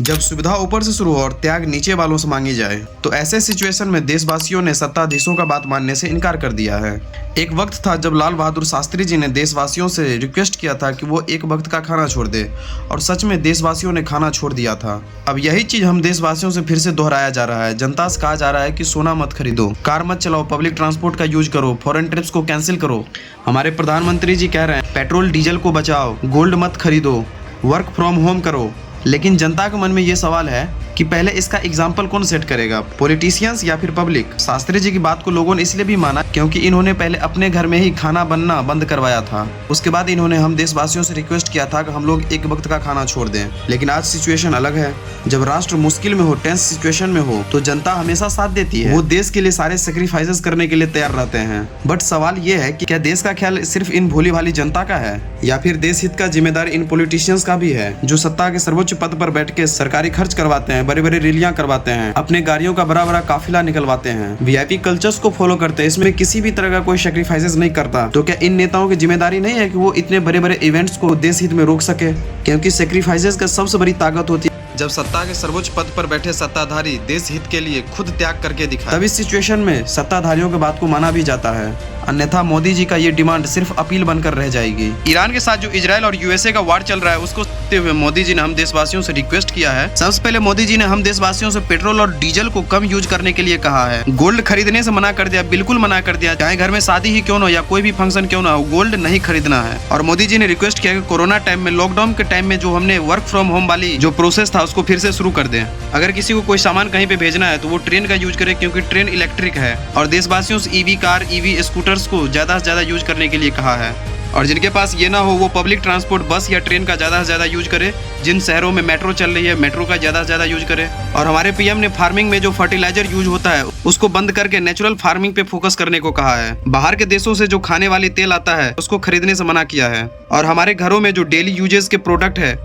जब सुविधा ऊपर से शुरू हो और त्याग नीचे वालों से मांगी जाए, तो ऐसे सिचुएशन में देशवासियों ने सत्ताधीशों का बात मानने से इनकार कर दिया है। एक वक्त था जब लाल बहादुर शास्त्री जी ने देशवासियों से रिक्वेस्ट किया था कि वो एक वक्त का खाना छोड़ दे, और सच में देशवासियों ने खाना छोड़ दिया था। अब यही चीज हम देशवासियों से फिर से दोहराया जा रहा है। जनता से कहा जा रहा है कि सोना मत खरीदो, कार मत चलाओ, पब्लिक ट्रांसपोर्ट का यूज करो, फॉरेन ट्रिप्स को कैंसिल करो। हमारे प्रधानमंत्री जी कह रहे हैं पेट्रोल डीजल को बचाओ, गोल्ड मत खरीदो, वर्क फ्रॉम होम करो। लेकिन जनता के मन में ये सवाल है कि पहले इसका एग्जाम्पल कौन सेट करेगा, पॉलिटिशियंस या फिर पब्लिक। शास्त्री जी की बात को लोगों ने इसलिए भी माना क्योंकि इन्होंने पहले अपने घर में ही खाना बनना बंद करवाया था। उसके बाद इन्होंने हम देशवासियों से रिक्वेस्ट किया था कि हम लोग एक वक्त का खाना छोड़ दें। लेकिन आज सिचुएशन अलग है। जब राष्ट्र मुश्किल में हो, टेंस सिचुएशन में हो, तो जनता हमेशा साथ देती है। वो देश के लिए सारे सेक्रीफाइसेस करने के लिए तैयार रहते हैं। बट सवाल ये है कि क्या देश का ख्याल सिर्फ इन भोली भाली जनता का है, या फिर देश हित का जिम्मेदार इन पॉलिटिशियंस का भी है, जो सत्ता के सर्वोच्च पद पर बैठ के सरकारी खर्च करवाते हैं, बड़ी बड़ी रैलियां करवाते हैं, अपने गाड़ियों का बड़ा बड़ा काफिला निकलवाते हैं, वीआईपी कल्चर्स को फॉलो करते हैं, इसमें किसी भी तरह का कोई सैक्रिफाइसेस नहीं करता। तो क्या इन नेताओं की जिम्मेदारी नहीं है कि वो इतने बड़े बड़े इवेंट्स को देश हित में रोक सके? क्योंकि सैक्रिफाइसेस का सबसे बड़ी ताकत होती है जब सत्ता के सर्वोच्च पद पर बैठे सत्ताधारी देश हित के लिए खुद त्याग करके दिखाए। तब इस सिचुएशन में सत्ताधारियों की बात को माना भी जाता है, अन्यथा मोदी जी का ये डिमांड सिर्फ अपील बनकर रह जाएगी। ईरान के साथ जो इजराइल और यूएसए का वार चल रहा है, उसको देखते हुए मोदी जी ने हम देशवासियों से रिक्वेस्ट किया है। सबसे पहले मोदी जी ने हम देशवासियों से पेट्रोल और डीजल को कम यूज करने के लिए कहा है। गोल्ड खरीदने से मना कर दिया, बिल्कुल मना कर दिया। चाहे घर में शादी ही क्यों न हो या कोई भी फंक्शन क्यों ना हो, गोल्ड नहीं खरीदना है। और मोदी जी ने रिक्वेस्ट किया कि कोरोना टाइम में, लॉकडाउन के टाइम में जो हमने वर्क फ्रॉम होम वाली जो प्रोसेस था, उसको फिर से शुरू कर दें। अगर किसी को कोई सामान कहीं पे भेजना है तो वो ट्रेन का यूज करे, क्योंकि ट्रेन इलेक्ट्रिक है। और देशवासियों से ईवी कार, ईवी स्कूटर्स को ज्यादा से ज्यादा यूज करने के लिए कहा है। और जिनके पास ये ना हो, वो पब्लिक ट्रांसपोर्ट बस या ट्रेन का ज़्यादा से ज़्यादा यूज करे। जिन शहरों में मेट्रो चल रही है, मेट्रो का ज़्यादा से ज़्यादा यूज करे। और हमारे पीएम ने फार्मिंग में जो फर्टिलाइजर यूज होता है, उसको बंद करके नेचुरल फार्मिंग पे फोकस करने को कहा है। बाहर के देशों से जो खाने वाली तेल आता है, उसको खरीदने से मना किया है। और हमारे घरों में जो डेली यूजेस के प्रोडक्ट है,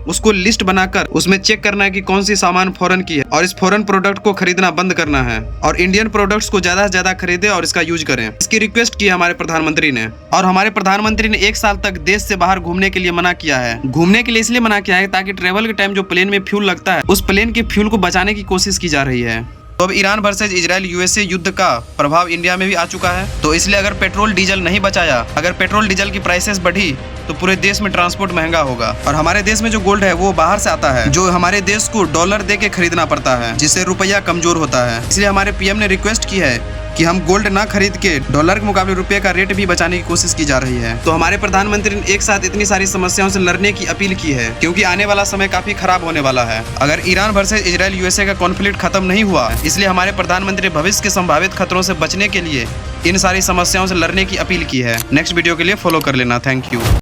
उसको लिस्ट बनाकर उसमें चेक करना है कि कौन सी सामान फॉरेन की है, और इस फॉरेन प्रोडक्ट को खरीदना बंद करना है। और इंडियन प्रोडक्ट्स को ज्यादा से ज्यादा खरीदे और इसका यूज करें। इसकी रिक्वेस्ट की हमारे प्रधानमंत्री ने। और हमारे प्रधानमंत्री ने 1 साल तक देश से बाहर घूमने के लिए मना किया है। घूमने के लिए इसलिए मना किया है ताकि ट्रेवल के टाइम जो प्लेन में फ्यूल लगता है, उस प्लेन के फ्यूल को बचाने की कोशिश की जा रही है। तो अब ईरान वर्सेज इजराइल यूएसए युद्ध का प्रभाव इंडिया में भी आ चुका है। तो इसलिए अगर पेट्रोल डीजल नहीं बचाया, अगर पेट्रोल डीजल की प्राइसेस बढ़ी, तो पूरे देश में ट्रांसपोर्ट महंगा होगा। और हमारे देश में जो गोल्ड है वो बाहर से आता है, जो हमारे देश को डॉलर दे के खरीदना पड़ता है, जिससे रुपया कमजोर होता है। इसलिए हमारे पीएम ने रिक्वेस्ट की है कि हम गोल्ड ना खरीद के डॉलर के मुकाबले रुपये का रेट भी बचाने की कोशिश की जा रही है। तो हमारे प्रधानमंत्री ने एक साथ इतनी सारी समस्याओं से लड़ने की अपील की है, क्योंकि आने वाला समय काफी खराब होने वाला है। अगर ईरान वर्सेज इजराइल यूएसए का कॉन्फ्लिक्ट खत्म नहीं हुआ, इसलिए हमारे प्रधानमंत्री भविष्य के संभावित खतरों से बचने के लिए इन सारी समस्याओं से लड़ने की अपील की है। नेक्स्ट वीडियो के लिए फॉलो कर लेना। Thank you.